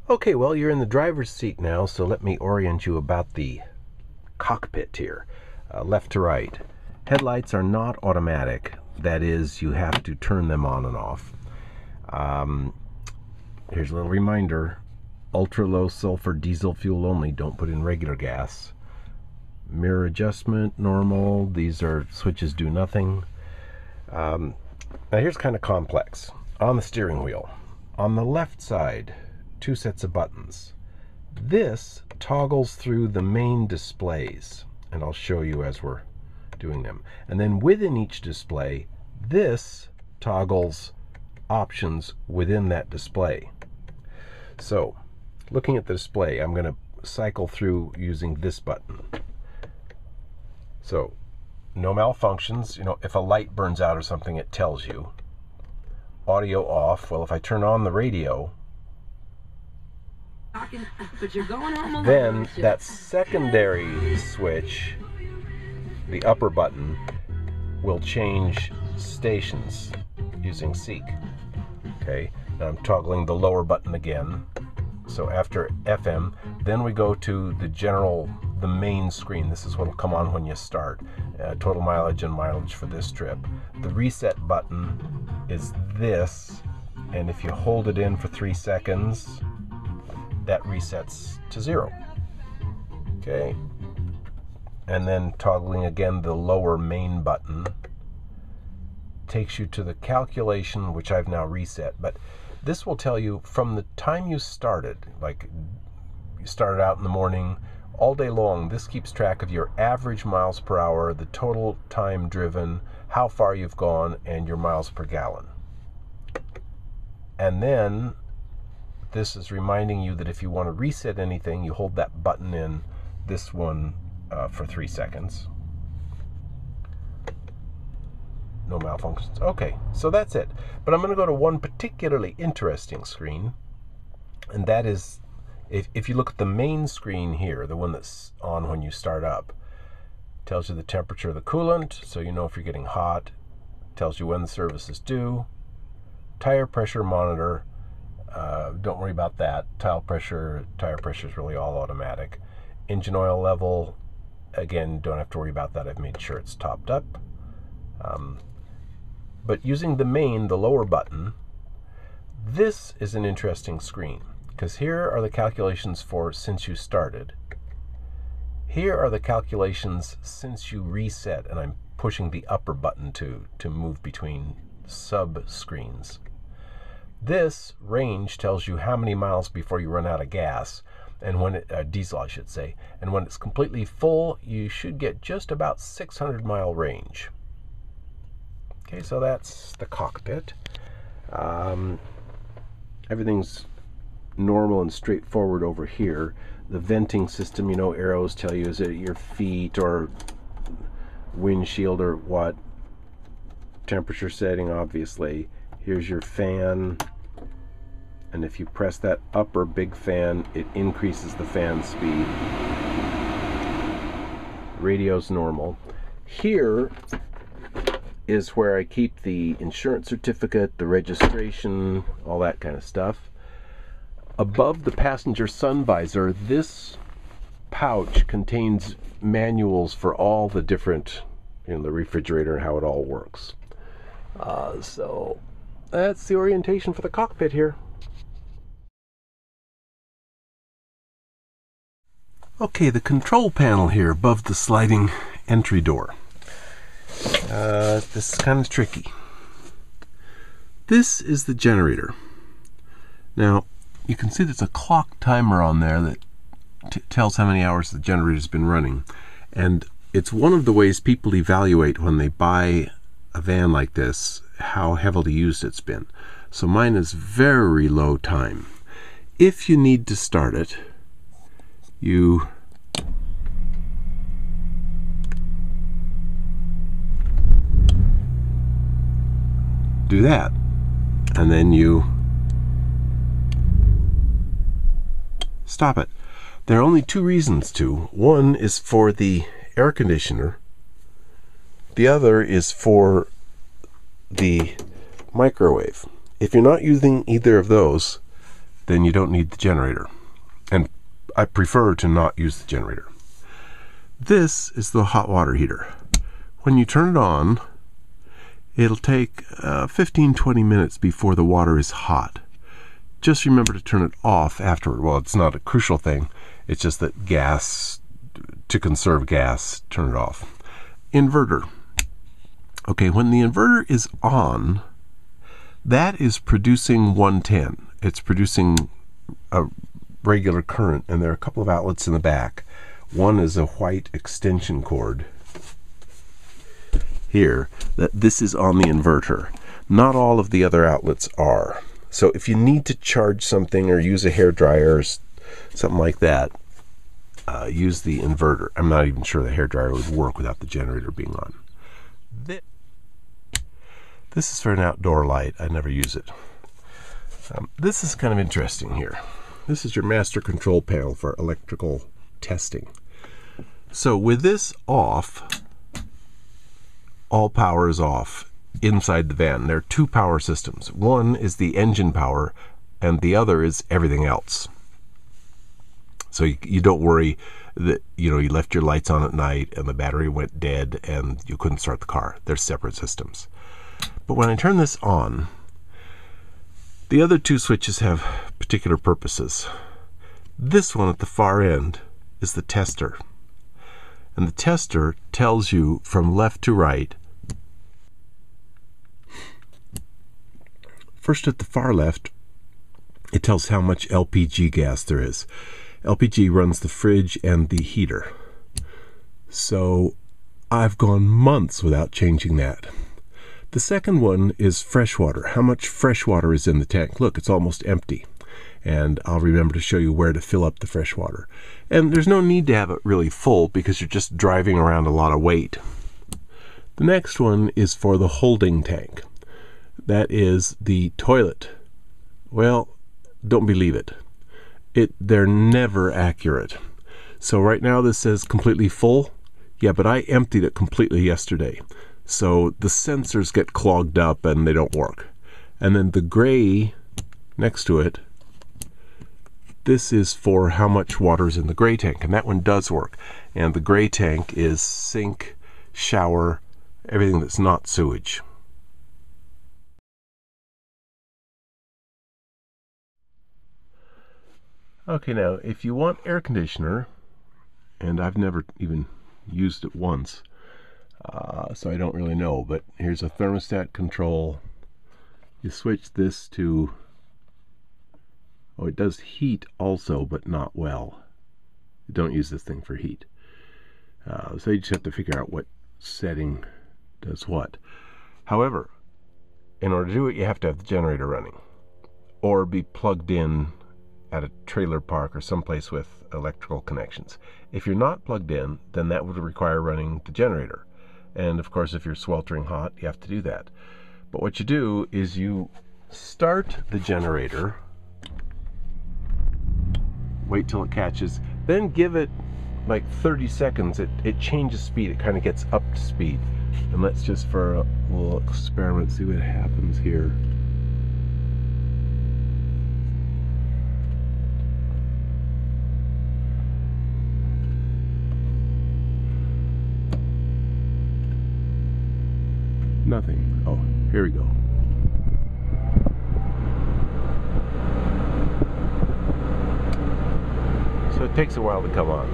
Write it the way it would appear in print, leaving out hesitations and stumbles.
Okay, well, you're in the driver's seat now, so let me orient you about the cockpit here. Left to right. Headlights are not automatic. That is, you have to turn them on and off. Here's a little reminder. Ultra low sulfur diesel fuel only. Don't put in regular gas. Mirror adjustment, normal. These are switches do nothing. Now here's kind of complex. On the steering wheel, on the left side, 2 sets of buttons. This toggles through the main displays, and I'll show you as we're doing them. And then within each display, this toggles options within that display. So, looking at the display, I'm going to cycle through using this button. So, no malfunctions. You know, if a light burns out or something, it tells you. Audio off. Well, if I turn on the radio, then that secondary switch, the upper button, will change stations using Seek. Okay, now I'm toggling the lower button again. So after FM, then we go to the main screen. This is what will come on when you start. Total mileage and mileage for this trip. The reset button is this, and if you hold it in for 3 seconds, that resets to 0. Okay, and then toggling again the lower main button takes you to the calculation, which I've now reset. But this will tell you from the time you started, like you started out in the morning, all day long, this keeps track of your average miles per hour, the total time driven, how far you've gone, and your miles per gallon. And then this is reminding you that if you want to reset anything, you hold that button in, this one, for 3 seconds. No malfunctions. Okay, so that's it. But I'm going to go to one particularly interesting screen, and that is, if you look at the main screen here, the one that's on when you start up, tells you the temperature of the coolant, so you know if you're getting hot, tells you when the service is due, tire pressure monitor, don't worry about that, tire pressure is really all automatic. Engine oil level, again, don't have to worry about that, I've made sure it's topped up. But using the lower button, this is an interesting screen, because here are the calculations for since you started. Here are the calculations since you reset, and I'm pushing the upper button to move between sub-screens. This range tells you how many miles before you run out of gas, and when diesel I should say, and when it's completely full, you should get just about 600-mile range. Okay, so that's the cockpit. Everything's normal and straightforward over here. The venting system, you know, arrows tell you is it your feet or windshield or what. Temperature setting, obviously. Here's your fan, and if you press that upper big fan, it increases the fan speed. Radio's normal. Here is where I keep the insurance certificate, the registration, all that kind of stuff. Above the passenger sun visor, this pouch contains manuals for all the different, you know, the refrigerator and how it all works. So that's the orientation for the cockpit here. Okay, the control panel here above the sliding entry door. This is kind of tricky. This is the generator. Now, you can see there's a clock timer on there that tells how many hours the generator's been running. And it's one of the ways people evaluate when they buy a van like this, how heavily used it's been. So mine is very low time. If you need to start it, you do that, and then you stop it. There are only 2 reasons to. One is for the air conditioner. The other is for the microwave. If you're not using either of those, then you don't need the generator. And I prefer to not use the generator. This is the hot water heater. When you turn it on, it'll take 15-20 minutes before the water is hot. Just remember to turn it off afterward. Well, it's not a crucial thing. It's just that gas, to conserve gas, turn it off. Inverter. Okay, when the inverter is on, that is producing 110. It's producing a regular current, and there are a couple of outlets in the back. One is a white extension cord here, that this is on the inverter. Not all of the other outlets are. So if you need to charge something or use a hairdryer or something like that, use the inverter. I'm not even sure the hairdryer would work without the generator being on. This is for an outdoor light. I never use it. This is kind of interesting here. This is your master control panel for electrical testing. So with this off, all power is off inside the van. There are two power systems. One is the engine power, and the other is everything else. So you don't worry that you left your lights on at night and the battery went dead and you couldn't start the car. They're separate systems. But when I turn this on, the other two switches have particular purposes. This one at the far end is the tester. And the tester tells you from left to right. First at the far left, it tells how much LPG gas there is. LPG runs the fridge and the heater. So I've gone months without changing that. The second one is fresh water. How much fresh water is in the tank? Look, it's almost empty. And I'll remember to show you where to fill up the fresh water. And there's no need to have it really full because you're just driving around a lot of weight. The next one is for the holding tank. That is the toilet. Well, don't believe it. They're never accurate. So right now this says completely full. Yeah, but I emptied it completely yesterday. So the sensors get clogged up and they don't work. And then the gray next to it, this is for how much water is in the gray tank, and that one does work. And the gray tank is sink, shower, everything that's not sewage. Okay, now if you want air conditioner, and I've never even used it once, so I don't really know, but here's a thermostat control. You switch this to, oh, it does heat also, but not well. Don't use this thing for heat. So you just have to figure out what setting does what. However, in order to do it, you have to have the generator running or be plugged in at a trailer park or someplace with electrical connections. If you're not plugged in, then that would require running the generator. And of course, if you're sweltering hot, you have to do that. But what you do is you start the generator, wait till it catches, then give it like 30 seconds. It changes speed. It kind of gets up to speed. And let's just, for a little experiment, see what happens here. Nothing. Oh, here we go. So it takes a while to come on.